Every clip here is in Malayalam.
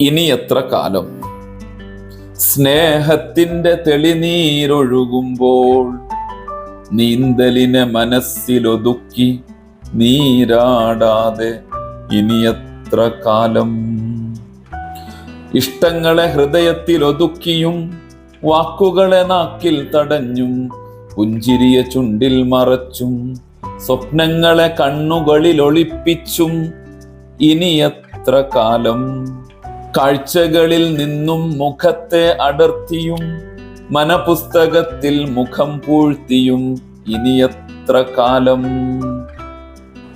ഇനി എത്ര കാലം? സ്നേഹത്തിന്റെ തെളിനീരൊഴുകുമ്പോൾ നീന്തലിനെ മനസ്സിലൊതുക്കി നീരാടാതെ ഇനി എത്ര കാലം? ഇഷ്ടങ്ങളെ ഹൃദയത്തിൽ ഒതുക്കിയും വാക്കുകളെ നാക്കിൽ തടഞ്ഞും പുഞ്ചിരിയെ ചുണ്ടിൽ മറച്ചും സ്വപ്നങ്ങളെ കണ്ണുകളിൽ ഒളിപ്പിച്ചും ഇനി എത്ര കാലം? കാഴ്ചകളിൽ നിന്നും മുഖത്തെ അടർത്തിയും മനപുസ്തകത്തിൽ മുഖം പൂഴ്ത്തിയും ഇനി എത്ര കാലം?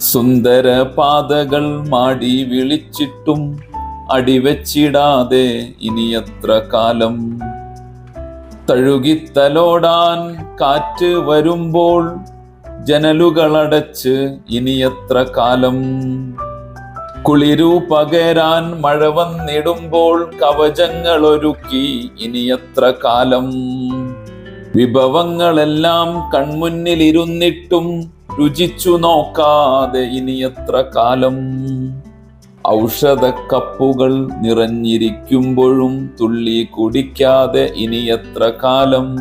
സുന്ദര പാതകൾ മാടി വിളിച്ചിട്ടും അടിവെച്ചിടാതെ ഇനി എത്ര കാലം? തഴുകിത്തലോടാൻ കാറ്റ് വരുമ്പോൾ ജനലുകളടച്ച് ഇനി എത്ര കാലം? കുളിരു പകരാൻ മഴ വന്നിടുമ്പോൾ കവചങ്ങൾ ഒരുക്കി ഇനി എത്ര കാലം? വിഭവങ്ങളെല്ലാം കൺമുന്നിലിരുന്നിട്ടും രുചിച്ചു നോക്കാതെ ഇനി എത്ര കാലം? ഔഷധക്കപ്പുകൾ നിറഞ്ഞിരിക്കുമ്പോഴും തുള്ളി കുടിക്കാതെ ഇനി എത്ര കാലം?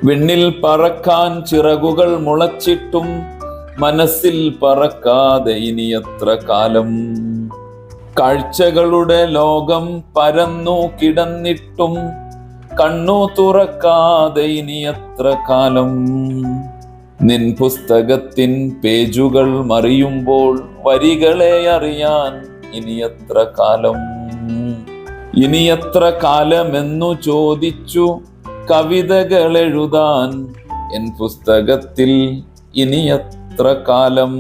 വിണ്ണിൽ പറക്കാൻ ചിറകുകൾ മുളച്ചിട്ടും മനസ്സിൽ പറക്കാതെ ഇനി എത്ര കാലം? കാഴ്ചകളുടെ ലോകം പരന്നു കിടന്നിട്ടും കണ്ണു തുറക്കാതെ ഇനി എത്ര കാലം? നിൻ പുസ്തകത്തിൻ പേജുകൾ മറിയുമ്പോൾ വരികളെ അറിയാൻ ഇനി എത്ര കാലം? ഇനി എത്ര കാലമെന്നു ചോദിച്ചു കവിതകൾ എഴുതാൻ എൻ പുസ്തകത്തിൽ ഇനി എത്ര കാലം?